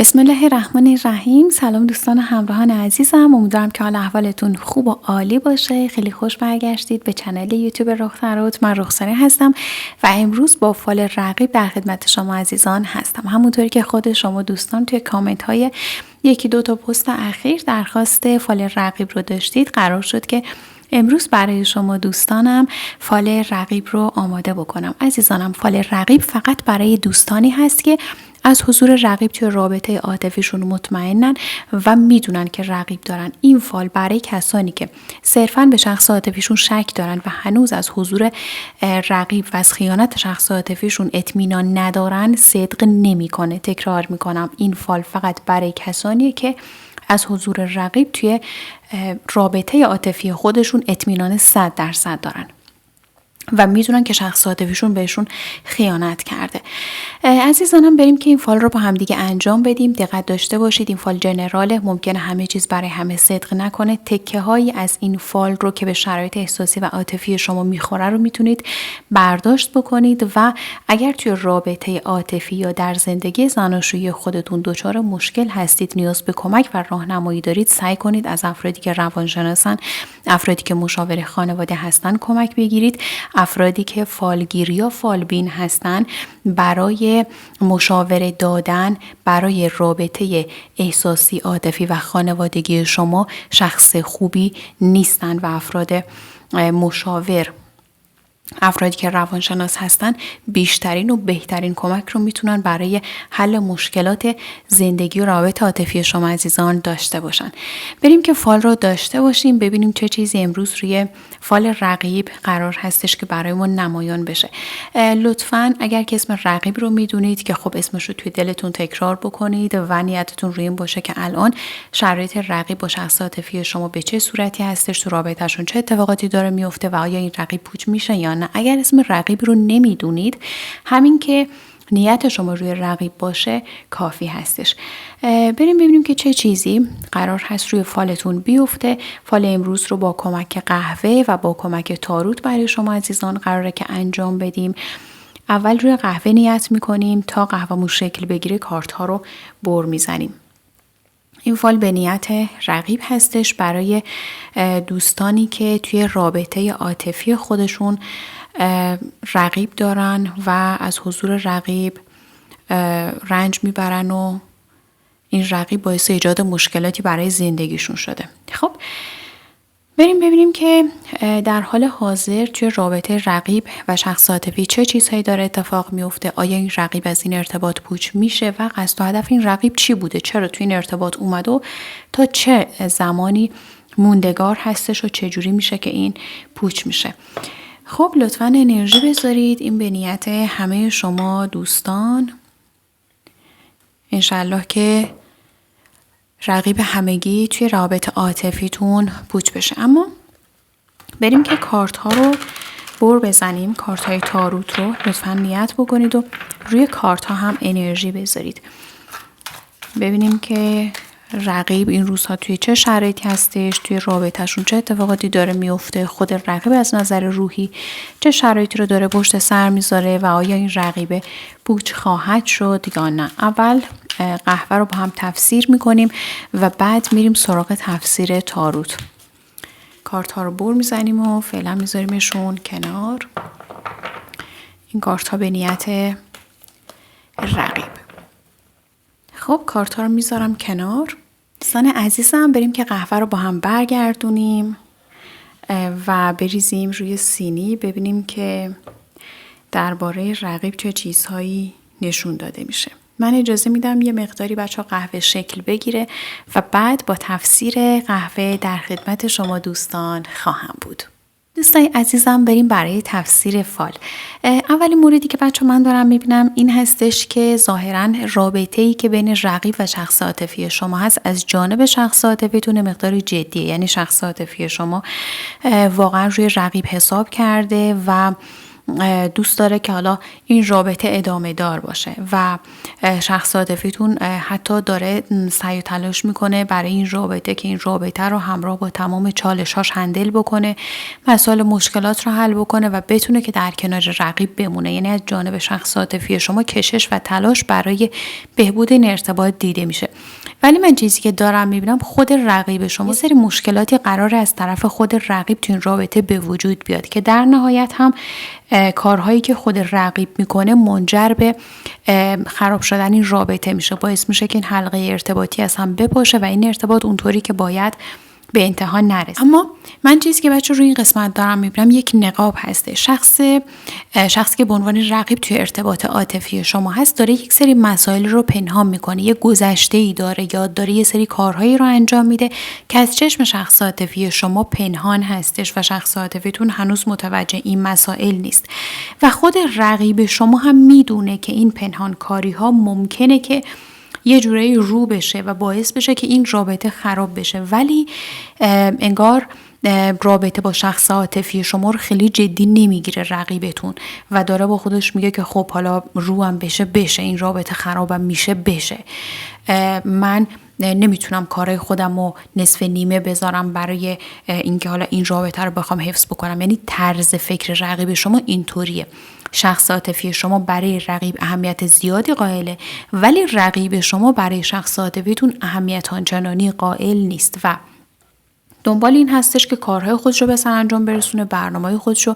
بسم الله الرحمن الرحیم. سلام دوستان همراهان عزیزم، امیدوارم که حال احوالتون خوب و عالی باشه. خیلی خوش برگشتید به کانال یوتیوب رخسارات. من رخساره هستم و امروز با فال رقیب در خدمت شما عزیزان هستم. همونطوری که خود شما دوستان توی کامنت های یکی دو تا پست اخیر درخواست فال رقیب رو داشتید، قرار شد که امروز برای شما دوستانم فال رقیب رو آماده بکنم. عزیزانم، فال رقیب فقط برای دوستانی هست که از حضور رقیب توی رابطه عاطفیشون مطمئنن و میدونن که رقیب دارن. این فال برای کسانی که صرفاً به شخص عاطفیشون شک دارن و هنوز از حضور رقیب و از خیانت شخص عاطفیشون اطمینان ندارن صدق نمیکنه. تکرار میکنم، این فال فقط برای کسانیه که از حضور رقیب توی رابطه عاطفی خودشون اطمینان 100% دارن و میدونن که شخص عاطفیشون بهشون خیانت کرده. عزیزانم، بریم که این فال رو با هم دیگه انجام بدیم. دقت داشته باشید، این فال جنراله، ممکنه همه چیز برای همه صدق نکنه. تکه هایی از این فال رو که به شرایط احساسی و عاطفی شما میخوره رو میتونید برداشت بکنید و اگر توی رابطه عاطفی یا در زندگی زناشویی خودتون دچار مشکل هستید، نیاز به کمک و راهنمایی دارید، سعی کنید از افرادی که روانشناسن، افرادی که مشاور خانواده هستن کمک بگیرید. افرادی که فالگیر یا فالبین هستن برای مشاوره دادن برای رابطه احساسی، عاطفی و خانوادگی شما شخص خوبی نیستن و افرادی که روانشناس هستن بیشترین و بهترین کمک رو میتونن برای حل مشکلات زندگی و روابط عاطفی شما عزیزان داشته باشن. بریم که فال رو داشته باشیم، ببینیم چه چیزی امروز روی فال رقیب قرار هستش که برای ما نمایان بشه. لطفاً اگر که اسم رقیب رو میدونید که خب اسمش رو توی دلتون تکرار بکنید و نیتتون روی این باشه که الان شرایط رقیب با شخص عاطفی شما به چه صورتی هستش، تو رابطه‌شون چه اتفاقاتی داره میفته و آیا این رقیب پوچ میشه یا نه. اگر اسم رقیب رو نمیدونید، همین که نیت شما روی رقیب باشه کافی هستش. بریم ببینیم که چه چیزی قرار هست روی فالتون بیفته. فال امروز رو با کمک قهوه و با کمک تاروت برای شما عزیزان قراره که انجام بدیم. اول روی قهوه نیت میکنیم، تا قهوه‌مون شکل بگیره کارت ها رو بر میزنیم. این فال به نیت رقیب هستش برای دوستانی که توی رابطه عاطفی خودشون رقیب دارن و از حضور رقیب رنج میبرن و این رقیب باعث ایجاد مشکلاتی برای زندگیشون شده. خب بریم ببینیم که در حال حاضر توی رابطه رقیب و شخص عاطفی چه چیزهایی داره اتفاق میفته. آیا این رقیب از این ارتباط پوچ میشه و قصد و هدف این رقیب چی بوده، چرا توی این ارتباط اومده و تا چه زمانی موندگار هستش و چجوری میشه که این پوچ میشه. خب لطفاً انرژی بذارید، این به نیت همه شما دوستان. انشالله که رقیب همگی توی رابطه عاطفیتون پوچ بشه. اما بریم که کارت ها رو بر بزنیم. کارت های تاروت رو لطفاً نیت بکنید و روی کارت ها هم انرژی بذارید. ببینیم که رقیب این روزها توی چه شرایطی هستش، توی رابطهشون چه اتفاقاتی داره میفته، خود رقیب از نظر روحی چه شرایطی رو داره پشت سر میذاره و آیا این رقیب پوچ خواهد شد یا نه. اول قهوه رو با هم تفسیر میکنیم و بعد میریم سراغ تفسیر تاروت. کارت ها رو بر میزنیم و فعلا میذاریمشون کنار. این کارت ها به نیت رقیب. خب کارت ها رو میذارم کنار. دوستان عزیزم، بریم که قهوه رو با هم برگردونیم و بریزیم روی سینی، ببینیم که درباره رقیب چه چیزهایی نشون داده میشه. من اجازه میدم یه مقداری بچه ها قهوه شکل بگیره و بعد با تفسیر قهوه در خدمت شما دوستان خواهم بود. دوستای عزیزم، بریم برای تفسیر فال. اولین موردی که بچه من دارم میبینم این هستش که ظاهرا رابطه‌ای که بین رقیب و شخص عاطفی شما هست از جانب شخص عاطفیتون مقداری جدیه. یعنی شخص عاطفی شما واقعا روی رقیب حساب کرده و دوست داره که حالا این رابطه ادامه دار باشه و شخص عاطفیتون حتی داره سعی و تلاش میکنه برای این رابطه که این رابطه رو همراه با تمام چالش‌هاش هندل بکنه، مسائل مشکلات رو حل بکنه و بتونه که در کنار رقیب بمونه. یعنی از جانب شخص عاطفی شما کشش و تلاش برای بهبود این ارتباط دیده میشه. ولی من چیزی که دارم میبینم خود رقیب شما یه سری مشکلاتی قراره از طرف خود رقیب تو این رابطه به وجود بیاد که در نهایت هم کارهایی که خود رقیب میکنه منجر به خراب شدن این رابطه میشه، باعث میشه که این حلقه ارتباطی از هم بپاشه و این ارتباط اونطوری که باید به انتها نرسه. اما من چیزی که بچه روی این قسمت دارم میبینم یک نقاب هسته. شخصی که به عنوان رقیب توی ارتباط عاطفی شما هست داره یک سری مسائل رو پنهان میکنه، یه گذشته‌ای داره، یاد داره یه سری کارهایی رو انجام میده که از چشم شخص عاطفی شما پنهان هستش و شخص عاطفیتون هنوز متوجه این مسائل نیست و خود رقیب شما هم میدونه که این پنهان کاری ها ممکنه که یه جورایی رو بشه و باعث بشه که این رابطه خراب بشه، ولی انگار رابطه با شخص عاطفی شما رو خیلی جدی نمیگیره رقیبتون و داره با خودش میگه که خب حالا روام بشه این رابطه خرابم میشه بشه. من نمیتونم کارهای خودم رو نصف نیمه بذارم برای اینکه حالا این رابطه رو بخوام حفظ بکنم. یعنی طرز فکر رقیب شما اینطوریه. شخص عاطفی شما برای رقیب اهمیت زیادی قائله ولی رقیب شما برای شخص عاطفیتون اهمیت آنچنانی قائل نیست و دنبال این هستش که کارهای خودش رو به سرانجام برسونه، برنامه‌های خودش رو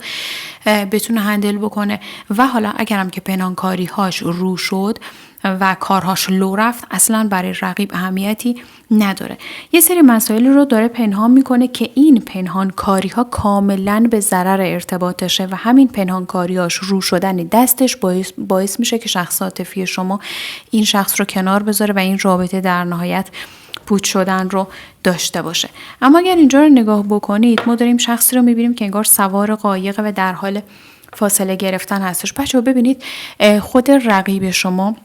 بتونه هندل بکنه و حالا اگرم که پنهانکاری هاش رو شد و کارهاش لو رفت اصلا برای رقیب اهمیتی نداره. یه سری مسائل رو داره پنهان میکنه که این پنهانکاری ها کاملا به ضرر ارتباطشه و همین پنهانکاریاش رو شدن دستش باعث میشه که شخص عاطفی شما این شخص رو کنار بذاره و این رابطه در نهایت پوچ شدن رو داشته باشه. اما اگر اینجا رو نگاه بکنید ما داریم شخصی رو میبینیم که انگار سوار قایقه و در حال فاصله گرفتن هستش. بچه‌ها ببینید خود رقیب شما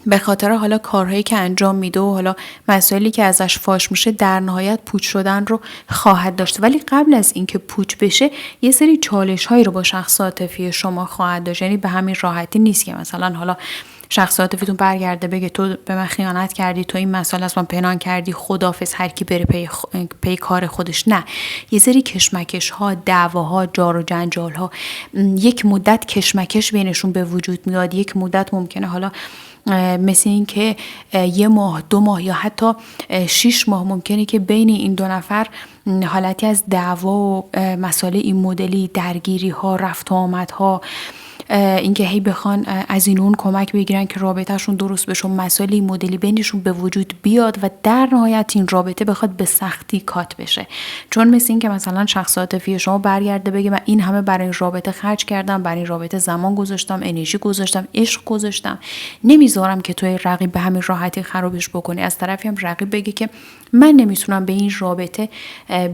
به خاطر حالا کارهایی که انجام میده و حالا مسائلی که ازش فاش میشه در نهایت پوچ شدن رو خواهد داشت، ولی قبل از اینکه پوچ بشه یه سری چالش هایی رو با شخص عاطفی شما خواهد داشت. یعنی به همین راحتی نیست که مثلا حالا شخص عاطفیتون برگرده بگه تو به من خیانت کردی، تو این مسئله از من پنهان کردی، خداحافظ، هر کی بره پی کار خودش. نه، یه سری کشمکش ها، دعواها، جار و جنجال ها، یک مدت کشمکش بینشون به وجود میاد. یک مدت ممکنه حالا مثل این که 1 ماه 2 ماه یا حتی 6 ماه ممکنه که بین این دو نفر حالتی از دعوا و مسائل این مدلی، درگیری ها، رفت و آمد ها، اینکه هی بخوان از این اون کمک بگیرن که رابطهشون درست بشه، مسائل این مدلی بینشون به وجود بیاد و در نهایت این رابطه بخواد به سختی کات بشه. چون مثل این که مثلا شخص عاطفی شما برگرده بگه من این همه برای این رابطه خرج کردم، برای این رابطه زمان گذاشتم، انرژی گذاشتم، عشق گذاشتم، نمیذارم که توی رقیب به همین راحتی خرابش بکنی. از طرفی هم رقیب بگه که من نمیتونم به این رابطه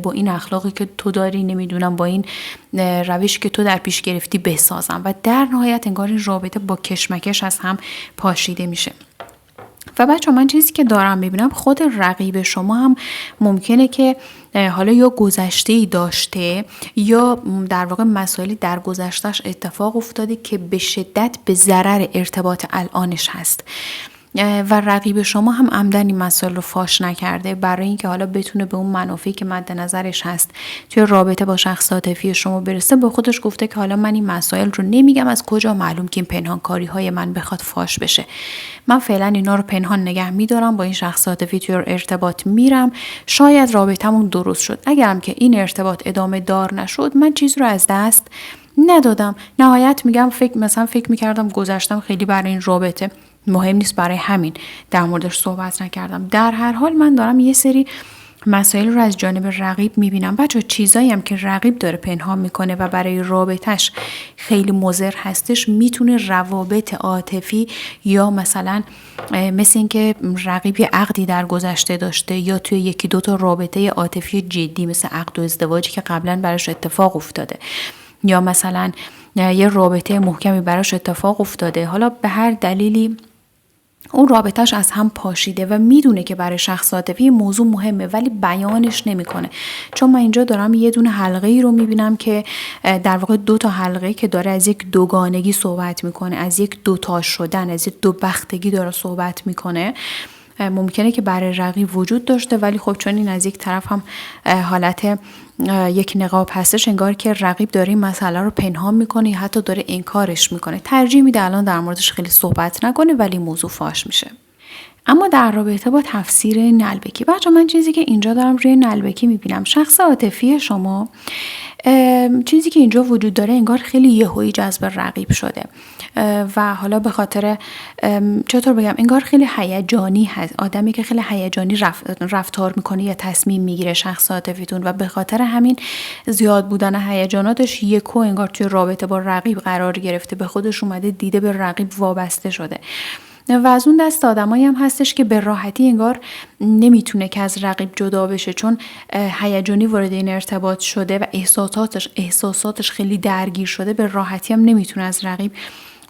با این اخلاقی که تو داری، نمیدونم با این روشی که تو در پیش گرفتی بسازم و در نهایت انگار این رابطه با کشمکش از هم پاشیده میشه. و بچه من چیزی که دارم میبینم خود رقیب شما هم ممکنه که حالا یا گذشته‌ای داشته یا در واقع مسائلی در گذشتهش اتفاق افتاده که به شدت به ضرر ارتباط الانش هست و رقیب شما هم عمدن این مسائل رو فاش نکرده برای اینکه حالا بتونه به اون منافعی که مد نظرش هست توی رابطه با شخص عاطفی شما برسه. با خودش گفته که حالا من این مسائل رو نمیگم، از کجا معلوم که این پنهانکاری های من بخواد فاش بشه. من فعلا اینا رو پنهان نگه میدارم، با این شخص عاطفی توی ارتباط میرم، شاید رابطمون درست شد، اگرم که این ارتباط ادامه دار نشد من چیز رو از دست ندادم. نهایت میگم فکر میکردم گذشتم خیلی برای این رابطه مهم نیست، برای همین در موردش صحبت نکردم. در هر حال من دارم یه سری مسائل رو از جانب رقیب میبینم. بچه چیزایی هم که رقیب داره پنهان میکنه و برای رابطش خیلی مضر هستش میتونه روابط عاطفی یا مثلا مثل این که رقیب یه عقدی در گذشته داشته یا توی 1-2 تا رابطه عاطفی جدی مثل عقد و ازدواجی که قبلا براش اتفاق افتاده یا مثلا یه رابطه محکمی براش اتفاق افتاده، حالا به هر دلیلی اون رابطهش از هم پاشیده و میدونه که برای شخص عاطفی موضوع مهمه ولی بیانش نمیکنه. چون من اینجا دارم یه دونه حلقه ای رو میبینم که در واقع 2 تا حلقه که داره از یک دوگانگی صحبت میکنه، از یک دوتا شدن، از یک دو بختگی داره صحبت میکنه. ممکنه که برای رقیب وجود داشته ولی خب چون این از یک طرف هم حالت یک نقاب هستش، انگار که رقیب داره این مسئله رو پنهان میکنه یا حتی داره انکارش میکنه. ترجیح میده الان در موردش خیلی صحبت نکنه ولی موضوع فاش میشه. اما در رابطه با تفسیر نلبکی، بچه من چیزی که اینجا دارم روی نلبکی میبینم، شخص عاطفی شما چیزی که اینجا وجود داره انگار خیلی یهویی جذب رقیب شده و حالا به خاطر چطور بگم، انگار خیلی هیجانی هست، آدمی که خیلی هیجانی رفتار میکنه یا تصمیم میگیره شخص عاطفیتون و به خاطر همین زیاد بودن هیجاناتش یکو انگار توی رابطه با رقیب قرار گرفته، به خودش اومده دیده به رقیب وابسته شده. و از اون دست آدمایی هم هستش که به راحتی انگار نمیتونه که از رقیب جدا بشه، چون هیجانی وارد این ارتباط شده و احساساتش خیلی درگیر شده، به راحتی هم نمیتونه از رقیب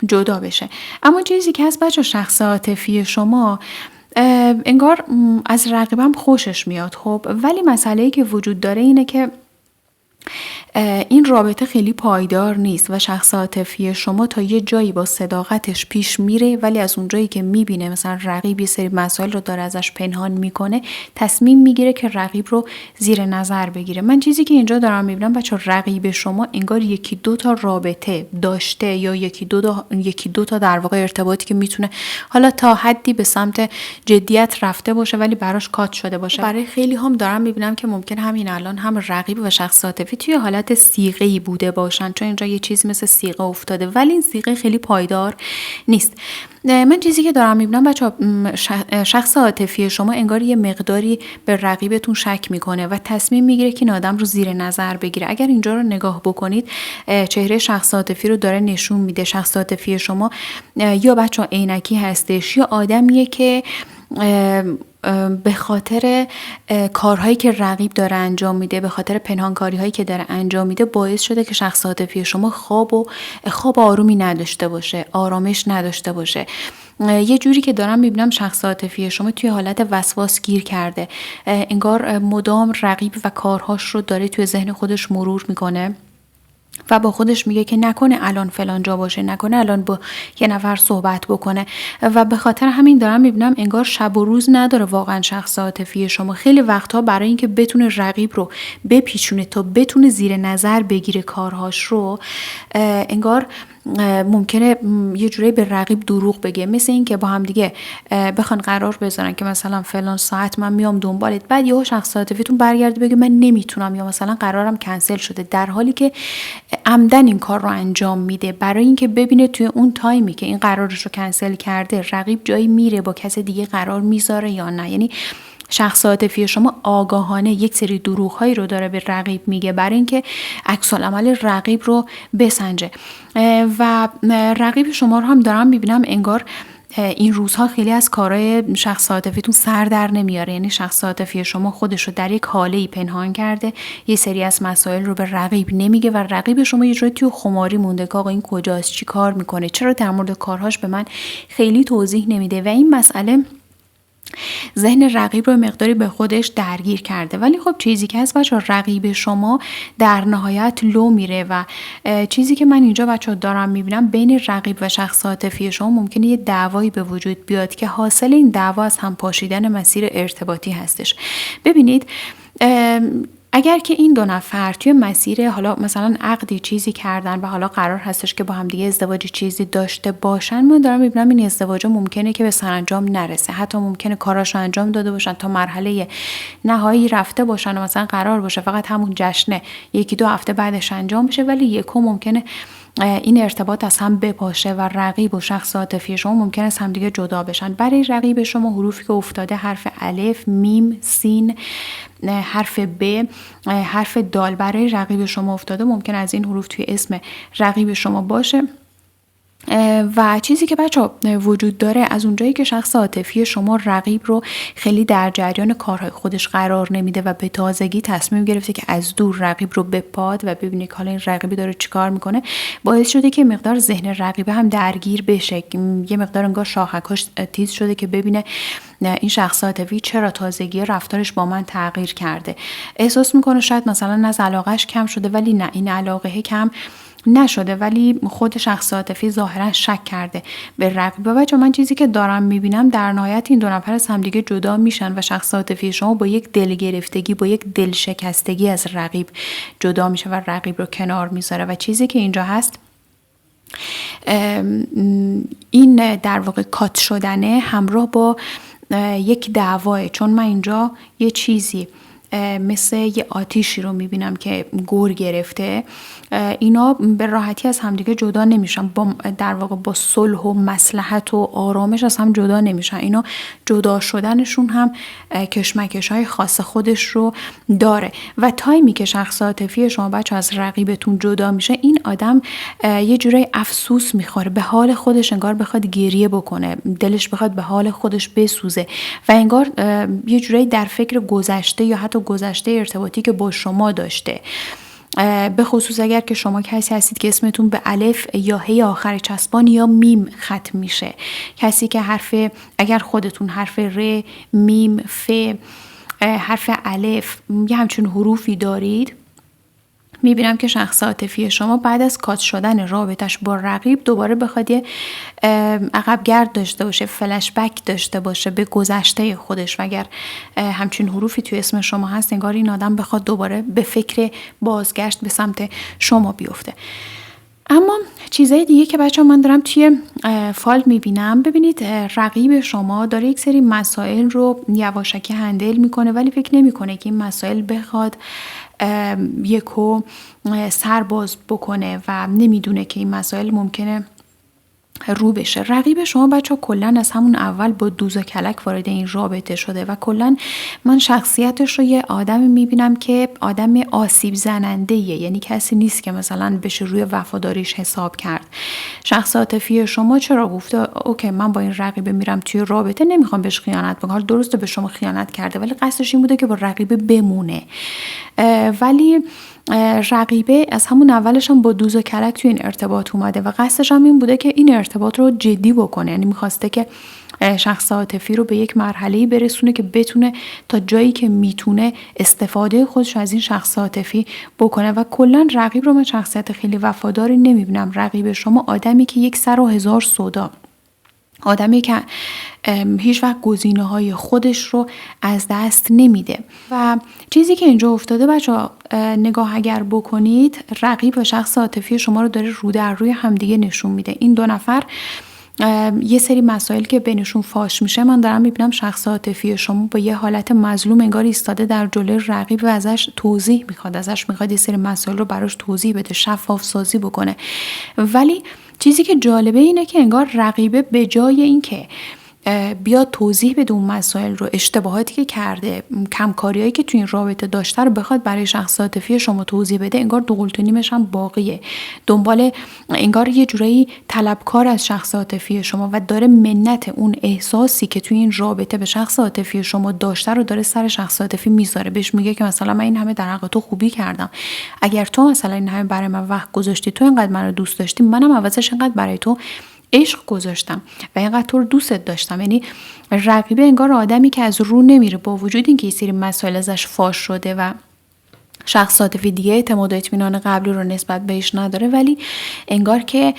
جدا بشه. اما چیزی که از بچه شخص عاطفی شما انگار از رقیبم خوشش میاد، خب ولی مسئله‌ای که وجود داره اینه که این رابطه خیلی پایدار نیست و شخص عاطفی شما تا یه جایی با صداقتش پیش میره ولی از اون جایی که میبینه مثلا رقیب یه سری مسائل رو داره ازش پنهان میکنه، تصمیم میگیره که رقیب رو زیر نظر بگیره. من چیزی که اینجا دارم میبینم بچه، رقیب شما انگار 1-2 تا رابطه داشته یا 1-2 تا در واقع ارتباطی که میتونه حالا تا حدی به سمت جدیت رفته باشه ولی براش کات شده باشه. برای خیلی هم دارم میبینم که ممکن همین الان هم رقیب و شخص عاطفی توی حالت صیغه‌ای بوده باشن، چون اینجا یه چیزی مثل صیغه افتاده ولی این صیغه خیلی پایدار نیست. من چیزی که دارم میبینم بچه، شخص عاطفی شما انگار یه مقداری به رقیبتون شک میکنه و تصمیم میگیره که این آدم رو زیر نظر بگیره. اگر اینجا رو نگاه بکنید، چهره شخص عاطفی رو داره نشون میده. شخص عاطفی شما یا بچه عینکی هستش یا آدمیه که به خاطر کارهایی که رقیب داره انجام میده، به خاطر پنهانکاری هایی که داره انجام میده، باعث شده که شخص عاطفی شما خواب آرومی نداشته باشه، آرامش نداشته باشه. یه جوری که دارم میبینم شخص عاطفی شما توی حالت وسواس گیر کرده، انگار مدام رقیب و کارهاش رو داره توی ذهن خودش مرور میکنه و با خودش میگه که نکنه الان فلان جا باشه، نکنه الان با یه نفر صحبت بکنه و به خاطر همین دارم میبینم انگار شب و روز نداره واقعا شخص عاطفی شما. خیلی وقتها برای اینکه بتونه رقیب رو بپیچونه تا بتونه زیر نظر بگیره کارهاش رو، انگار ممکنه یه جوری به رقیب دروغ بگه، مثل این که با هم دیگه بخوان قرار بذارن که مثلا فلان ساعت من میام دنبالت، بعد یهو شخص عاطفیتون برگرده بگه من نمیتونم یا مثلا قرارم کنسل شده، در حالی که عمدن این کار رو انجام میده برای اینکه ببینه توی اون تایمی که این قرارش رو کنسل کرده رقیب جایی میره با کس دیگه قرار میذاره یا نه. یعنی شخص عاطفی شما آگاهانه یک سری دروغ‌هایی رو داره به رقیب میگه برای اینکه عکس‌العمل رقیب رو بسنجه و رقیب شما رو هم دارم میبینم انگار این روزها خیلی از کارهای شخص عاطفیتون سر در نمیاره. یعنی شخص عاطفی شما خودش رو در یک حاله‌ای پنهان کرده، یه سری از مسائل رو به رقیب نمیگه و رقیب شما یه جوری توی خماری مونده که آقا این کجاست، چی کار میکنه، چرا در مورد کارهاش به من خیلی توضیح نمیده و این مسئله ذهن رقیب رو مقداری به خودش درگیر کرده. ولی خب چیزی که هست بچه، رقیب شما در نهایت لو میره و چیزی که من اینجا بچه دارم میبینم بین رقیب و شخص عاطفی شما ممکنه یه دعوایی به وجود بیاد که حاصل این دعوا از هم پاشیدن مسیر ارتباطی هستش. ببینید اگر که این 2 نفر توی مسیر حالا مثلا عقدی چیزی کردن و حالا قرار هستش که با هم دیگه ازدواجی چیزی داشته باشن، من دارم میبینم این ازدواج ممکنه که به سرانجام نرسه، حتی ممکنه کاراشو انجام داده باشن تا مرحله نهایی رفته باشن و مثلا قرار باشه فقط همون جشن 1-2 هفته بعدش انجام بشه، ولی یکو ممکنه این ارتباط از هم بپاشه و رقیب و شخص عاطفی شما ممکنه از هم دیگه جدا بشن. برای رقیب شما حروفی که افتاده حرف الف، میم، سین، حرف ب، حرف دال برای رقیب شما افتاده، ممکن از این حروف توی اسم رقیب شما باشه و چیزی که بچه وجود داره از اونجایی که شخص عاطفی شما رقیب رو خیلی در جریان کارهای خودش قرار نمیده و به تازگی تصمیم گرفته که از دور رقیب رو بپاد و ببینه که حالا این رقیبی داره چیکار میکنه، باعث شده که مقدار ذهن رقیبه هم درگیر بشه، یه مقدار انگار شاخکاش تیز شده که ببینه این شخص عاطفی چرا تازگی رفتارش با من تغییر کرده. احساس میکنه شاید مثلا از علاقهش کم شده، ولی نه، این علاقه کم نشده، ولی خود شخص عاطفی ظاهرا شک کرده به رقیب. و بچه من چیزی که دارم میبینم در نهایت این دو نفر از همدیگه جدا میشن و شخص عاطفی شما با یک دل گرفتگی، با یک دل شکستگی از رقیب جدا میشه و رقیب رو کنار میذاره. و چیزی که اینجا هست این در واقع کات شدنه همراه با یک دعواه، چون من اینجا یه چیزی مثل یه آتیشی رو میبینم که گور گرفته. اینا به راحتی از همدیگه جدا نمیشن، در واقع با صلح و مصلحت و آرامش از هم جدا نمیشن. اینا جدا شدنشون هم کشمکش های خاص خودش رو داره. و تایمی که شخص عاطفی شما بچه از رقیبتون جدا میشه، این آدم یه جورایی افسوس میخوره، به حال خودش انگار بخواد گریه بکنه، دلش بخواد به حال خودش بسوزه و انگار یه جورایی در فکر گذشته یا حتی گذشته ارتباطی که با شما داشته. به خصوص اگر که شما کسی هستید که اسمتون به الف یا هی آخر چسبان یا میم ختم میشه، کسی که اگر خودتون حرف ر، میم، ف، حرف الف یه همچون حروفی دارید، میبینم که شخص عاطفی شما بعد از کات شدن رابطش با رقیب دوباره بخواد یه عقب گرد داشته باشه، فلش بک داشته باشه به گذشته خودش. و اگر همچین حروفی توی اسم شما هست، انگار این آدم بخواد دوباره به فکر بازگشت به سمت شما بیفته. اما چیزای دیگه که بچه من دارم توی فال میبینم، ببینید رقیب شما داره یک سری مسائل رو یواشکی هندل میکنه، ولی فکر نمیکنه که این مسائل بخواد یکو سرباز بکنه و نمیدونه که این مسائل ممکنه رو بشه. رقیب شما بچه ها کلن از همون اول با دوز و کلک وارد این رابطه شده و کلن من شخصیتش رو یه آدم میبینم که آدم آسیب زننده یه، یعنی کسی نیست که مثلا بشه روی وفاداریش حساب کرد. شخص عاطفی شما چرا گفته اوکی من با این رقیب میرم توی رابطه، نمیخوام بهش خیانت بکنم، درسته به شما خیانت کرده ولی قصدش این بوده که با رقیب بمونه. ولی رقیبه از همون اولش هم با دوز و کلک توی این ارتباط اومده و قصدش هم این بوده که این ارتباط رو جدی بکنه، یعنی میخواسته که شخص عاطفی رو به یک مرحله‌ای برسونه که بتونه تا جایی که میتونه استفاده خودش از این شخص عاطفی بکنه. و کلا رقیب رو من شخصیت خیلی وفاداری نمیبینم. رقیب شما آدمی که یک سر و هزار سودا، آدمی که هیچ وقت گزینه‌های خودش رو از دست نمیده. و چیزی که اینجا افتاده بچه‌ها، نگاه اگر بکنید، رقیب و شخص عاطفی شما رو داره رو در روی همدیگه نشون میده. این دو نفر یه سری مسائل که بینشون فاش میشه، من دارم میبینم شخص عاطفی شما با یه حالت مظلوم انگار ایستاده در جلوی رقیب و ازش توضیح میخواد، یه سری مسائل رو براش توضیح بده، شفاف سازی بکنه. ولی چیزی که جالبه اینه که انگار رقیبه به جای این که بیاد توضیح بده اون مسائل رو، اشتباهاتی که کرده، کمکاریایی که تو این رابطه داشته رو بخواد برای شخص عاطفی شما توضیح بده، انگار دو قلت و نیمش هم باقیه، دنبال انگار یه جورایی طلبکار از شخص عاطفی شما و داره منت اون احساسی که تو این رابطه به شخص عاطفی شما داشته رو داره سر شخص عاطفی میذاره. بهش میگه که مثلا من این همه در حق تو خوبی کردم، اگر تو مثلا این همه برای من وقت گذاشتی، تو اینقدر منو دوست داشتی، منم عوضش اینقدر برای تو عشق گذاشتم و اینقدر تو رو دوستت داشتم. یعنی رقیبه انگار آدمی که از رو نمیره، با وجود اینکه یه سری مسائل ازش فاش شده و شخص عاطفی دیگه اعتماد و اطمینان قبلی رو نسبت بهش نداره، ولی انگار که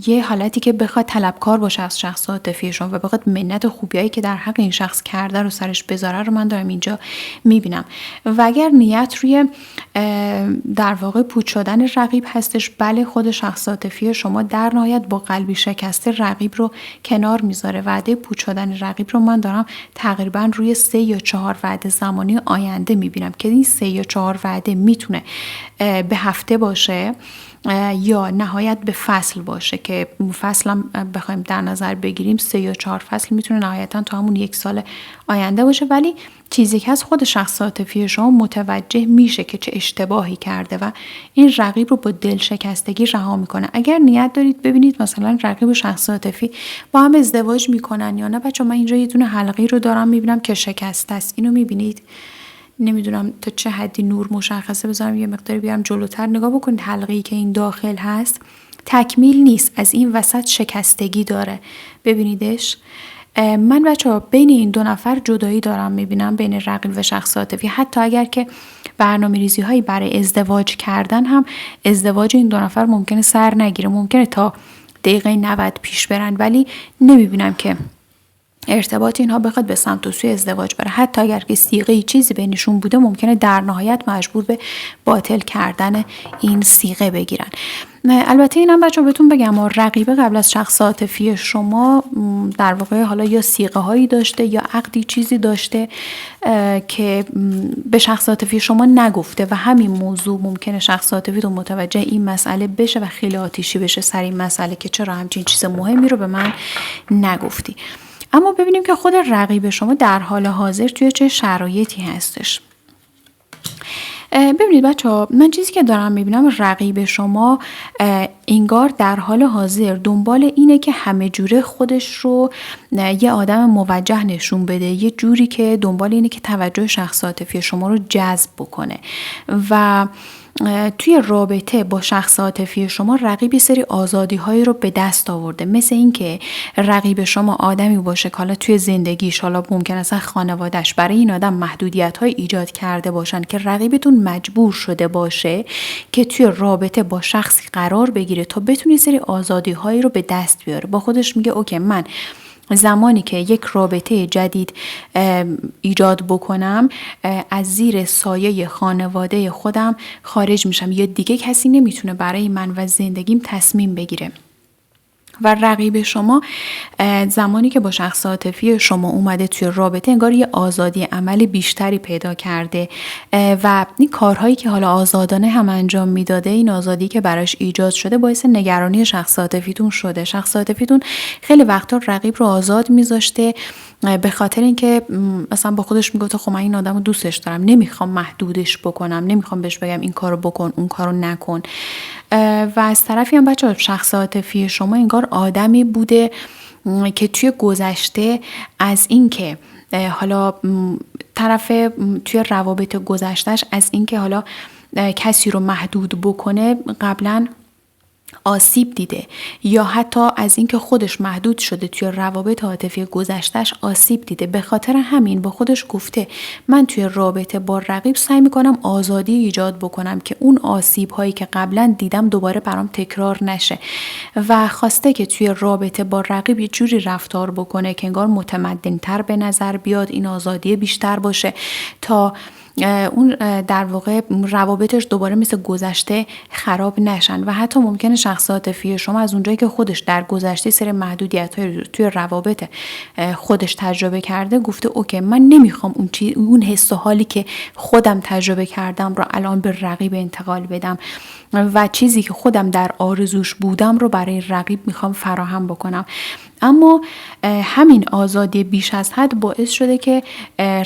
یه حالتی که بخواد طلبکار باشه از شخص عاطفی شما و بخواد منت خوبیایی که در حق این شخص کرده رو سرش بذاره رو من دارم اینجا میبینم. و اگر نیت روی در واقع پوچ شدن رقیب هستش، بله، خود شخص عاطفی شما در نهایت با قلبی شکسته رقیب رو کنار میذاره. وعده پوچ شدن رقیب رو من دارم تقریبا روی 3 یا 4 وعده زمانی آینده میبینم که این 3 یا 4 وعده میتونه به هفته باشه یا نهایت به فصل باشه که فصل هم بخوایم در نظر بگیریم 3 یا 4 فصل میتونه نهایتا تا همون 1 سال آینده باشه، ولی چیزی که از خود شخص عاطفی شما متوجه میشه که چه اشتباهی کرده و این رقیب رو با دل شکستگی رها میکنه. اگر نیت دارید ببینید مثلا رقیب و شخص عاطفی با هم ازدواج میکنن یا نه، بچه من اینجا یه دونه حلقه رو دارم میبینم که شکسته است، اینو میبینید؟ نمیدونم تا چه حدی نور مشخصه، بذارم یه مقداری بیارم جلوتر نگاه بکنید. حلقه‌ای که این داخل هست تکمیل نیست، از این وسط شکستگی داره، ببینیدش؟ من بچه‌ها بین این 2 نفر جدایی دارم میبینم، بین رقیب و شخص عاطفی. حتی اگر که برنامه‌ریزی هایی برای ازدواج کردن هم ازدواج این 2 نفر ممکنه سر نگیره، ممکنه تا دقیقه 90 پیش برن، ولی نمیبینم که ارتباط اینها بخواد به سمت و سوی ازدواج بره. حتی اگر که صیغه چیزی بینشون بوده ممکنه در نهایت مجبور به باطل کردن این صیغه بگیرن. البته اینم بچه‌ها بهتون بگم رقیبه قبل از شخص عاطفی شما در واقع حالا یا صیغه هایی داشته یا عقدی چیزی داشته که به شخص عاطفی شما نگفته و همین موضوع ممکنه شخص عاطفی رو متوجه این مسئله بشه و خیلی آتیشی بشه سر این مسئله که چرا همچین چیز مهمی رو به من نگفتی. اما ببینیم که خود رقیب شما در حال حاضر توی چه شرایطی هستش. ببینید بچه‌ها، من چیزی که دارم میبینم رقیب شما انگار در حال حاضر دنبال اینه که همه جوره خودش رو یه آدم موجه نشون بده، یه جوری که دنبال اینه که توجه شخص عاطفی شما رو جذب بکنه و توی رابطه با شخص عاطفی شما رقیب یه سری آزادی هایی رو به دست آورده، مثل این که رقیب شما آدمی باشه که حالا توی زندگیش، حالا ممکن است خانواده‌اش برای این آدم محدودیت های ایجاد کرده باشن که رقیبتون مجبور شده باشه که توی رابطه با شخصی قرار بگیره تا بتونه یه سری آزادی هایی رو به دست بیاره. با خودش میگه اوکی، من زمانی که یک رابطه جدید ایجاد بکنم از زیر سایه خانواده خودم خارج میشم یا دیگه کسی نمیتونه برای من و زندگیم تصمیم بگیره. و رقیب شما زمانی که با شخص عاطفی شما اومده توی رابطه انگار یه آزادی عملی بیشتری پیدا کرده و این کارهایی که حالا آزادانه هم انجام میداده، این آزادی که براش ایجاد شده باعث نگرانی شخص عاطفیتون شده. شخص عاطفیتون خیلی وقتا رقیب رو آزاد میذاشته به خاطر اینکه مثلا با خودش میگه خب من این آدمو دوستش دارم، نمیخوام محدودش بکنم، نمیخوام بهش بگم این کارو بکن اون کارو نکن. و از طرفی هم بچه‌ها شخص عاطفی شما انگار آدمی بوده که توی گذشته از اینکه حالا طرف توی روابط گذشتهش از اینکه حالا کسی رو محدود بکنه قبلا آسیب دیده یا حتی از اینکه خودش محدود شده توی روابط عاطفی گذشتهش آسیب دیده. به خاطر همین با خودش گفته من توی رابطه با رقیب سعی میکنم آزادی ایجاد بکنم که اون آسیب هایی که قبلا دیدم دوباره برام تکرار نشه و خواسته که توی رابطه با رقیب یه جوری رفتار بکنه که انگار متمدن‌تر به نظر بیاد، این آزادی بیشتر باشه تا اون در واقع روابطش دوباره مثل گذشته خراب نشن. و حتی ممکنه شخص عاطفی شما از اونجایی که خودش در گذشته سری محدودیت‌های توی روابط خودش تجربه کرده گفته اوکی من نمیخوام اون حس و حالی که خودم تجربه کردم رو الان به رقیب انتقال بدم و چیزی که خودم در آرزوش بودم رو برای رقیب میخوام فراهم بکنم. اما همین آزادی بیش از حد باعث شده که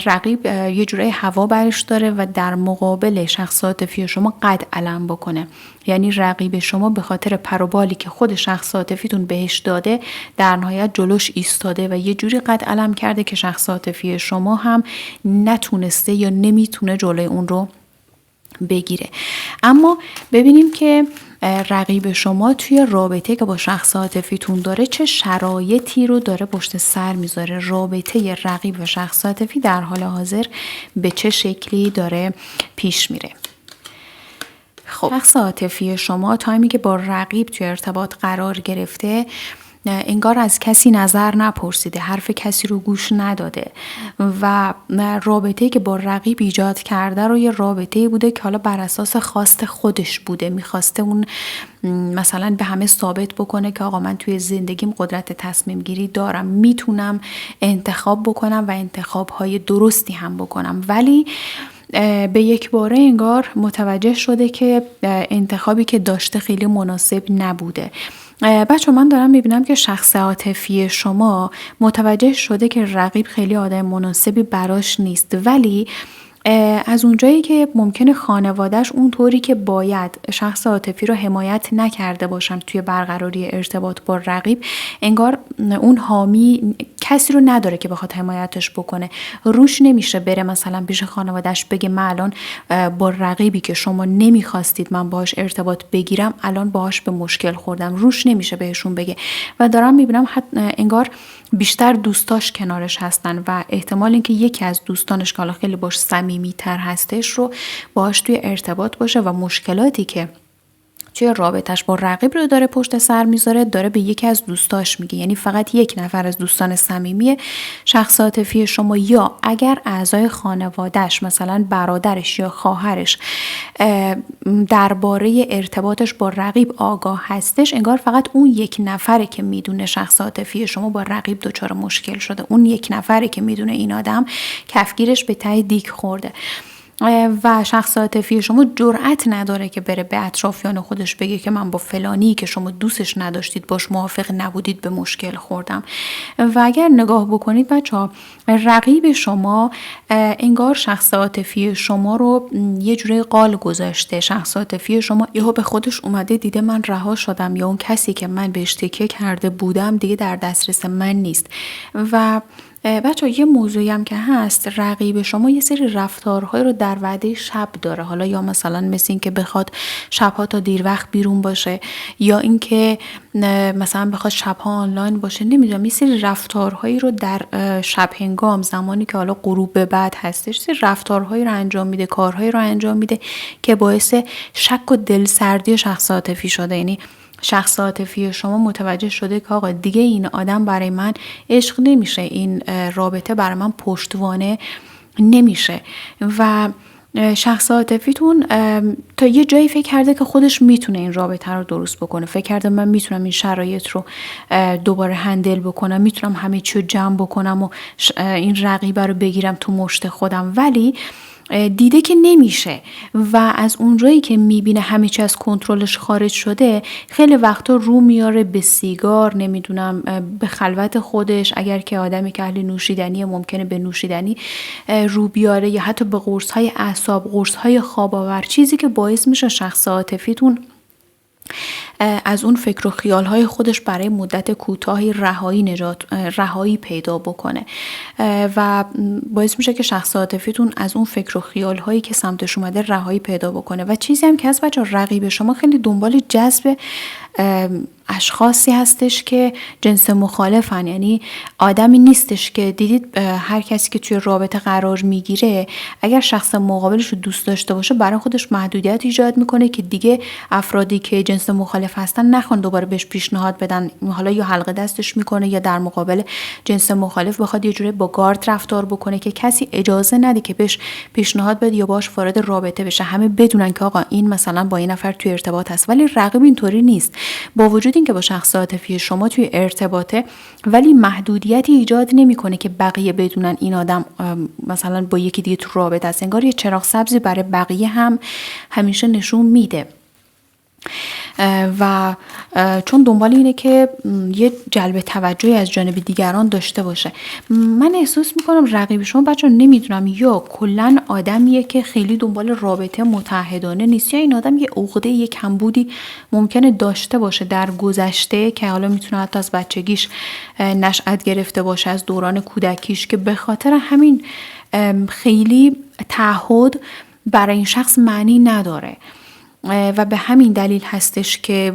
رقیب یه جورای هوا برش داره و در مقابل شخص عاطفی شما قد علم بکنه. یعنی رقیب شما به خاطر پروبالی که خود شخص عاطفیتون بهش داده در نهایت جلوش ایستاده و یه جوری قد علم کرده که شخص عاطفی شما هم نتونسته یا نمیتونه جلوی اون رو بگیره. اما ببینیم که رقیب شما توی رابطه که با شخص عاطفیتون داره چه شرایطی رو داره پشت سر میذاره. رابطه رقیب و شخص عاطفی در حال حاضر به چه شکلی داره پیش میره. خب شخص عاطفی شما تایمی که با رقیب توی ارتباط قرار گرفته انگار از کسی نظر نپرسیده، حرف کسی رو گوش نداده و رابطه‌ای که با رقیب ایجاد کرده رو یه رابطه‌ای بوده که حالا بر اساس خواست خودش بوده، میخواسته اون مثلا به همه ثابت بکنه که آقا من توی زندگیم قدرت تصمیم گیری دارم، میتونم انتخاب بکنم و انتخاب‌های درستی هم بکنم. ولی به یک باره انگار متوجه شده که انتخابی که داشته خیلی مناسب نبوده. بچه من دارم میبینم که شخص عاطفی شما متوجه شده که رقیب خیلی آدم مناسبی براش نیست، ولی از اونجایی که ممکنه خانواده‌اش اونطوری که باید شخص عاطفی رو حمایت نکرده باشن توی برقراری ارتباط با رقیب، انگار اون حامی کسی رو نداره که بخواد حمایتش بکنه. روش نمیشه بره مثلا پیش خانواده‌اش بگه من الان با رقیبی که شما نمیخواستید من باهاش ارتباط بگیرم الان باهاش به مشکل خوردم. روش نمیشه بهشون بگه و دارم میبینم انگار بیشتر دوستاش کنارش هستن و احتمال اینکه یکی از دوستانش که حالا خیلی باش صمیمی‌تر هستش رو باهاش توی ارتباط باشه و مشکلاتی که توی رابطش با رقیب رو داره پشت سر میذاره داره به یکی از دوستاش میگه. یعنی فقط یک نفر از دوستان صمیمی شخص عاطفی شما، یا اگر اعضای خانواده‌اش مثلا برادرش یا خواهرش درباره ارتباطش با رقیب آگاه هستش، انگار فقط اون یک نفره که میدونه شخص عاطفی شما با رقیب دچار مشکل شده، اون یک نفره که میدونه این آدم کفگیرش به ته دیگ خورده و شخص عاطفی شما جرئت نداره که بره به اطرافیان خودش بگه که من با فلانی که شما دوستش نداشتید باش موافق نبودید به مشکل خوردم. و اگر نگاه بکنید بچه‌ها، رقیب شما انگار شخص عاطفی شما رو یه جوری قال گذاشته. شخص عاطفی شما یهو به خودش اومده دیده من رها شدم یا اون کسی که من بهش تکیه کرده بودم دیگه در دسترس من نیست. و بچه یه موضوعی هم که هست، رقیب شما یه سری رفتارهای رو در وعده شب داره، حالا یا مثلا مثل این که بخواد شبها تا دیر وقت بیرون باشه، یا اینکه مثلا بخواد شبها آنلاین باشه، نمیدونم یه سری رفتارهایی رو در شب هنگام زمانی که حالا غروب به بعد هستش سری رفتارهایی رو انجام میده، کارهایی رو انجام میده که باعث شک و دلسردی شخص عاطفی شده. یعنی شخص عاطفی شما متوجه شده که آقا دیگه این آدم برای من عشق نمیشه، این رابطه برای من پشتوانه نمیشه و شخص عاطفیتون تا یه جایی فکر کرده که خودش میتونه این رابطه رو درست بکنه، فکر کرده من میتونم این شرایط رو دوباره هندل بکنم، میتونم همه چی رو جمع بکنم و این رقیبه رو بگیرم تو مشت خودم، ولی دیده که نمیشه و از اونجایی که میبینه همه چی از کنترلش خارج شده خیلی وقتا رو میاره به سیگار، نمیدونم به خلوت خودش، اگر که آدمی که اهل نوشیدنی ممکنه به نوشیدنی رو بیاره یا حتی به قرص‌های اعصاب، قرص‌های خواب آور، چیزی که باعث میشه شخص عاطفیتون از اون فکر و خیالهای خودش برای مدت کوتاهی رهایی پیدا بکنه و باعث میشه که شخص عاطفیتون از اون فکر و خیالهایی که سمتش اومده رهایی پیدا بکنه. و چیزی هم که از بچه رقیب شما خیلی دنبال جذب اشخاصی هستش که جنس مخالفن، یعنی آدمی نیستش که دیدید هر کسی که توی رابطه قرار میگیره اگر شخص مقابلش رو دوست داشته باشه برای خودش محدودیت ایجاد میکنه که دیگه افرادی که جنس مخالف هستن نخوان دوباره بهش پیشنهاد بدن، حالا یا حلقه دستش میکنه یا در مقابل جنس مخالف بخواد یه جوری با گارد رفتار بکنه که کسی اجازه نده که بهش پیشنهاد بده یا باهاش وارد رابطه بشه، همه بدونن که آقا این مثلا با این نفر توی ارتباط هست. ولی رقیب اینطوری نیست، با وجود اینکه با شخص عاطفی شما توی ارتباطه ولی محدودیتی ایجاد نمیکنه که بقیه بدونن این آدم مثلا با یکی دیگه تو رابطه است، انگار یه چراغ سبزی برای بقیه هم همیشه نشون میده و چون دنبال اینه که یه جلب توجهی از جانب دیگران داشته باشه. من احساس میکنم رقیب شما بچه نمیدونم یا کلن آدمیه که خیلی دنبال رابطه متعهدانه نیست، یا این آدم یه عقده یه کمبودی ممکنه داشته باشه در گذشته که حالا میتونه حتی از بچگیش نشأت گرفته باشه، از دوران کودکیش، که به خاطر همین خیلی تعهد برای این شخص معنی نداره و به همین دلیل هستش که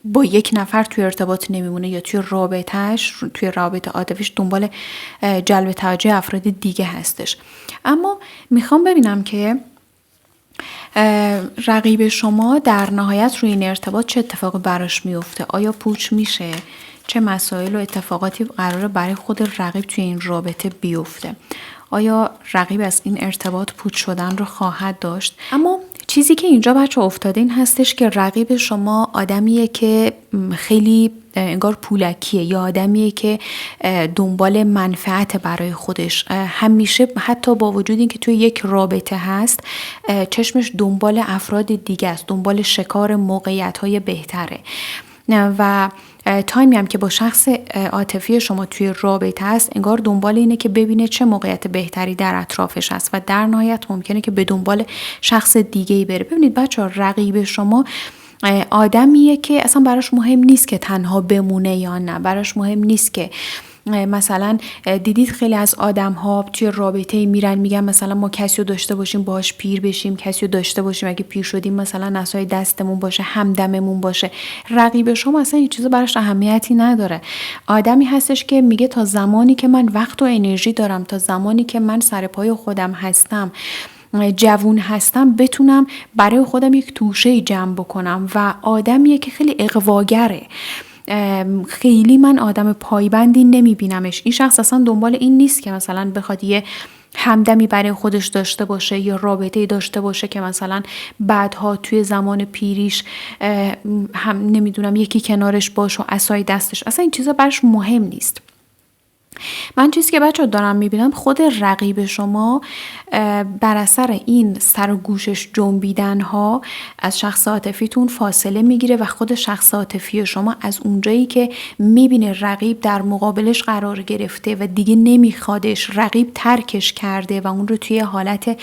با یک نفر توی ارتباط نمیمونه یا توی رابطه عاطفیش دنبال جلب توجه افراد دیگه هستش. اما میخوام ببینم که رقیب شما در نهایت روی این ارتباط چه اتفاقی براش میفته، آیا پوچ میشه، چه مسائل و اتفاقاتی قراره برای خود رقیب توی این رابطه بیفته، آیا رقیب از این ارتباط پوچ شدن رو خواهد داشت. اما چیزی که اینجا بچه افتاده این هستش که رقیب شما آدمیه که خیلی انگار پولکیه، یا آدمیه که دنبال منفعت برای خودش همیشه، حتی با وجود این که توی یک رابطه هست چشمش دنبال افراد دیگه است، دنبال شکار موقعیت‌های بهتره و تایمی هم که با شخص عاطفی شما توی رابطه است انگار دنبال اینه که ببینه چه موقعیت بهتری در اطرافش است و در نهایت ممکنه که به دنبال شخص دیگه‌ای بره. ببینید بچه‌ها، رقیب شما آدمیه که اصلا براش مهم نیست که تنها بمونه یا نه، براش مهم نیست که مثلا دیدید خیلی از آدم ها توی رابطه میرن میگن مثلا ما کسی رو داشته باشیم باهاش پیر بشیم، کسی رو داشته باشیم اگه پیر شدیم مثلا نسای دستمون باشه، همدممون باشه. رقیب شما اصلا این چیزا براش اهمیتی نداره. آدمی هستش که میگه تا زمانی که من وقت و انرژی دارم، تا زمانی که من سر پای خودم هستم، جوون هستم، بتونم برای خودم یک توشه جمع بکنم. و آدمیه که خیلی اغواگره، خیلی من آدم پایبندی نمیبینمش. این شخص اصلا دنبال این نیست که مثلا بخواد یه همدمی برای خودش داشته باشه یا رابطه‌ای داشته باشه که مثلا بعدها توی زمان پیریش هم نمیدونم یکی کنارش باشه و عصای دستش، اصلا این چیزا براش مهم نیست. من چیزی که بچه دارم میبینم خود رقیب شما بر اثر این سر و گوشش جنبیدن ها از شخص عاطفیتون فاصله میگیره و خود شخص عاطفی شما از اونجایی که میبینه رقیب در مقابلش قرار گرفته و دیگه نمیخوادش، رقیب ترکش کرده و اون رو توی حالت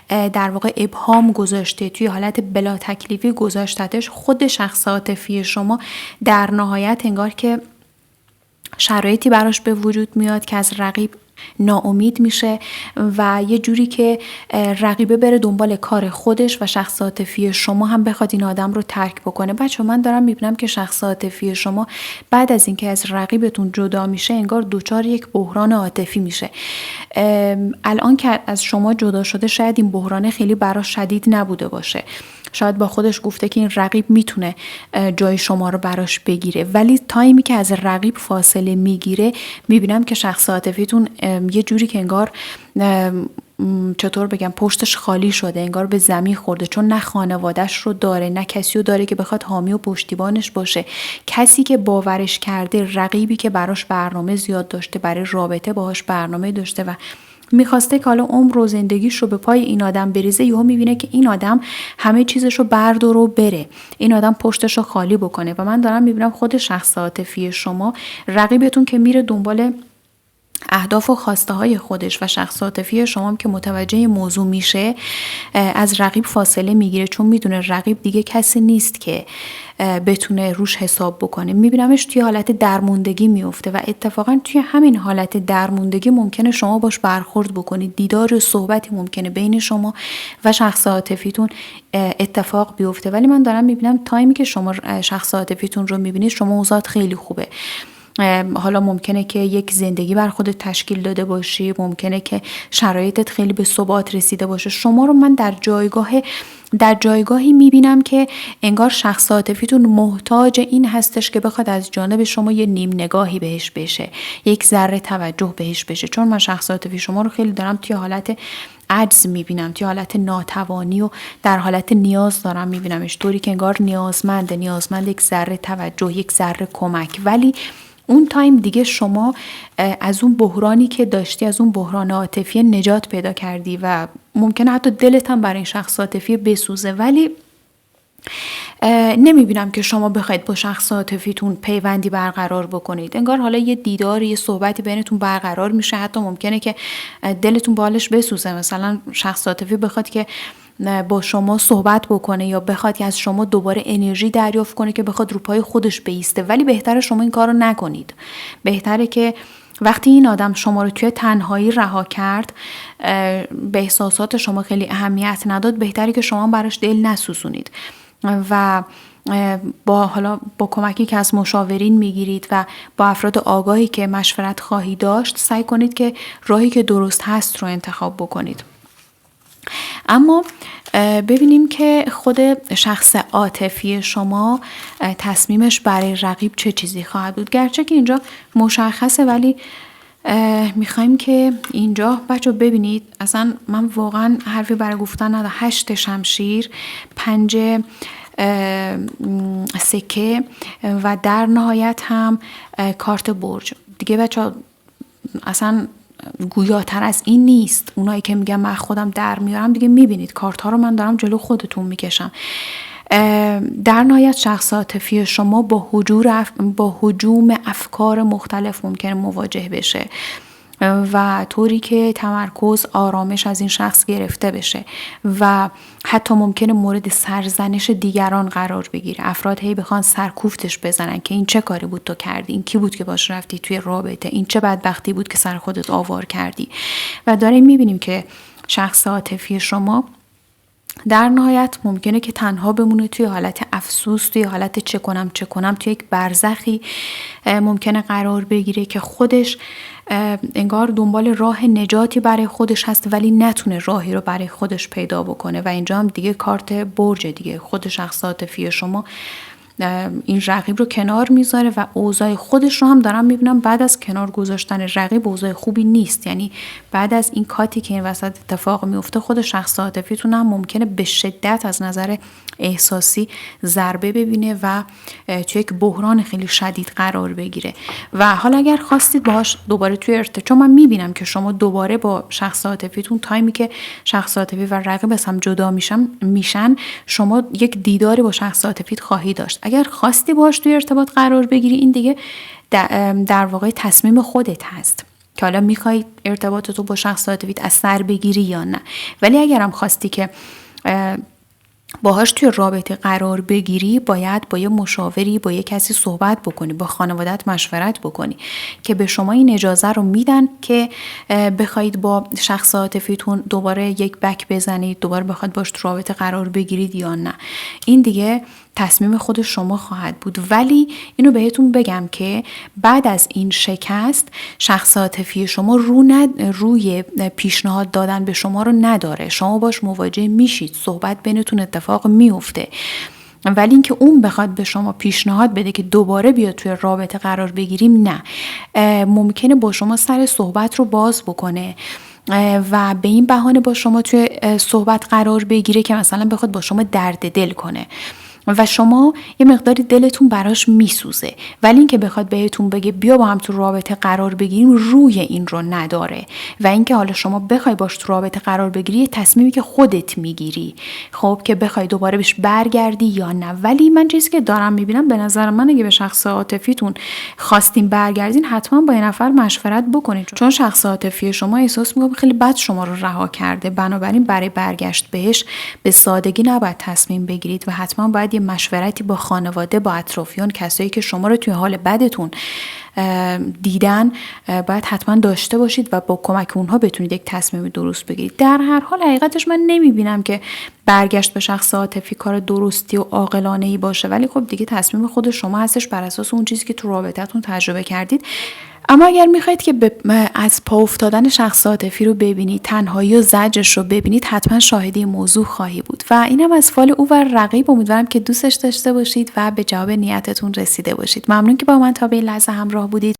در واقع ابهام گذاشته، توی حالت بلا تکلیفی گذاشتتش، خود شخص عاطفی شما در نهایت انگار که شرایطی براش به وجود میاد که از رقیب ناامید میشه و یه جوری که رقیبه بره دنبال کار خودش و شخص عاطفی شما هم بخواد این آدم رو ترک بکنه. بچه من دارم میبینم که شخص عاطفی شما بعد از اینکه از رقیبتون جدا میشه انگار دوچار یک بحران عاطفی میشه. الان که از شما جدا شده شاید این بحران خیلی براش شدید نبوده باشه، شاید با خودش گفته که این رقیب میتونه جای شما رو براش بگیره، ولی تایمی که از رقیب فاصله میگیره میبینم که شخص عاطفیتون یه جوری که انگار چطور بگم پشتش خالی شده، انگار به زمین خورده، چون نه خانواده‌اش رو داره، نه کسی رو داره که بخواد حامی و پشتیبانش باشه. کسی که باورش کرده، رقیبی که براش برنامه زیاد داشته، برای رابطه باهاش برنامه داشته و میخواسته که حالا عمر و زندگیش رو به پای این آدم بریزه، یهو میبینه که این آدم همه چیزش رو برداره و بره، این آدم پشتش رو خالی بکنه. و من دارم میبینم خود شخص عاطفی شما، رقیبتون که میره دنبال اهداف و خواسته های خودش و شخص عاطفی شما هم که متوجه موضوع میشه از رقیب فاصله میگیره، چون میدونه رقیب دیگه کسی نیست که بتونه روش حساب بکنه. میبینمش توی حالت درموندگی میفته و اتفاقا توی همین حالت درموندگی ممکنه شما باش برخورد بکنید، دیدار و صحبتی ممکنه بین شما و شخص عاطفیتون اتفاق بیفته. ولی من دارم میبینم تایمی که شما شخص عاطفیتون رو میبینید شما اوضاعت خیلی خوبه. حالا ممکنه که یک زندگی بر خودت تشکیل داده باشی، ممکنه که شرایطت خیلی به ثبات رسیده باشه. شما رو من در جایگاهی میبینم که انگار شخص عاطفیتون محتاج این هستش که بخواد از جانب شما یه نیم نگاهی بهش بشه، یک ذره توجه بهش بشه. چون من شخص عاطفی شما رو خیلی دارم توی حالت عجز میبینم، توی حالت ناتوانی و در حالت نیاز دارم میبینمش، طوری که انگار نیازمند یک ذره توجه، یک ذره کمک. ولی اون تایم دیگه شما از اون بحرانی که داشتی، از اون بحران عاطفی نجات پیدا کردی و ممکنه حتی دلت هم برای این شخص عاطفی بسوزه، ولی نمیبینم که شما بخواید با شخص عاطفیتون پیوندی برقرار بکنید. انگار حالا یه دیداری، یه صحبتی بینتون برقرار میشه، حتی ممکنه که دلتون بالش بسوزه، مثلا شخص عاطفی بخواد که با شما صحبت بکنه یا بخواد که از شما دوباره انرژی دریافت کنه که بخواد رو پای خودش بایسته، ولی بهتره شما این کارو نکنید. بهتره که وقتی این آدم شما رو توی تنهایی رها کرد، به احساسات شما خیلی اهمیت نداد، بهتره که شما براش دل نسوزونید و با کمکی که از مشاورین میگیرید و با افراد آگاهی که مشورت خواهی داشت سعی کنید که راهی که درست هست رو انتخاب بکنید. اما ببینیم که خود شخص عاطفی شما تصمیمش برای رقیب چه چیزی خواهد بود. گرچه که اینجا مشخصه ولی میخوایم که اینجا بچه ببینید اصلا من واقعا حرفی برای گفتن ندارم. 8 شمشیر، 5 سکه و در نهایت هم کارت برج. دیگه بچه اصلا گویاتر از این نیست. اونایی که میگن من خودم در میارم دیگه میبینید کارت ها رو من دارم جلو خودتون میکشم. در نهایت شخص عاطفی شما با هجوم افکار مختلف ممکنه مواجه بشه و طوری که تمرکز، آرامش از این شخص گرفته بشه و حتی ممکنه مورد سرزنش دیگران قرار بگیره. افراد هی بخوان سرکوفتش بزنن که این چه کاری بود تو کردی، این کی بود که باش رفتی توی رابطه، این چه بدبختی بود که سر خودت آوار کردی. و داریم میبینیم که شخص عاطفی شما در نهایت ممکنه که تنها بمونه توی حالت افسوس، توی حالت چه کنم توی یک برزخی ممکنه قرار بگیره که خودش انگار دنبال راه نجاتی برای خودش هست ولی نتونه راهی رو برای خودش پیدا بکنه. و اینجا هم دیگه کارت برج دیگه، خود شخص عاطفی شما این رقیب رو کنار میذاره و اوضاع خودش رو هم دارم میبینم بعد از کنار گذاشتن رقیب اوضاع خوبی نیست. یعنی بعد از این کاتی که این وسط اتفاق میفته خود شخص عاطفیتون هم ممکنه به شدت از نظر احساسی ضربه ببینه و توی یک بحران خیلی شدید قرار بگیره. و حالا اگر خواستید باهاش دوباره توی چون من میبینم که شما دوباره با شخص عاطفیتون تایمی که شخص عاطفی و رقیب از هم جدا میشن شما یک دیداری با شخص عاطفیت خواهی داشت. اگر خواستی باهاش توی ارتباط قرار بگیری این دیگه در واقع تصمیم خودت هست که حالا میخوای ارتباطتو با شخص عاطفیت از سر بگیری یا نه. ولی اگرم خواستی که باهاش توی رابطه قرار بگیری باید با یه مشاوری، با یه کسی صحبت بکنی، با خانوادت مشورت بکنی که به شما این اجازه رو میدن که بخواید با شخص عاطفیتون دوباره یک بک بزنید، دوباره بخواید باش تو رابطه قرار بگیرید یا نه. این دیگه تصمیم خود شما خواهد بود. ولی اینو بهتون بگم که بعد از این شکست شخص عاطفی شما روی پیشنهاد دادن به شما رو نداره. شما باش مواجه میشید، صحبت بینتون اتفاق میفته، ولی اینکه اون بخواد به شما پیشنهاد بده که دوباره بیا توی رابطه قرار بگیریم نه. ممکنه با شما سر صحبت رو باز بکنه و به این بهانه با شما توی صحبت قرار بگیره که مثلا بخواد با شما درد دل کنه و شما یه مقداری دلتون براش میسوزه، ولی اینکه بخواد بهتون بگه بیا با هم تو رابطه قرار بگیریم روی این رو نداره. و اینکه حالا شما بخوای باش تو رابطه قرار بگیری تصمیمی که خودت میگیری، خب که بخوای دوباره بهش برگردی یا نه. ولی من چیزی که دارم میبینم به نظر من اگه به شخص عاطفیتون خواستین برگردین حتما با یه نفر مشورت بکنید، چون شخص عاطفی شما احساس میکنه خیلی بد شما رو رها کرده. بنابراین برای برگشت بهش به سادگی نباید تصمیم بگیرید و حتما باید یه مشورتی با خانواده، با اطرافیان، کسایی که شما رو توی حال بدتون دیدن باید حتما داشته باشید و با کمک اونها بتونید یک تصمیم درست بگیرید. در هر حال حقیقتش من نمیبینم که برگشت به شخص عاطفی کار درستی و عاقلانه‌ای باشه، ولی خب دیگه تصمیم خود شما هستش بر اساس اون چیزی که تو رابطتون تجربه کردید. اما اگر میخواید که از پا افتادن شخص عاطفی رو ببینید، تنهایی و زجرش رو ببینید، حتما شاهد این موضوع خواهی بود. و اینم از فال او و رقیب. امیدوارم که دوستش داشته باشید و به جواب نیتتون رسیده باشید. ممنون که با من تا به این لحظه همراه بودید.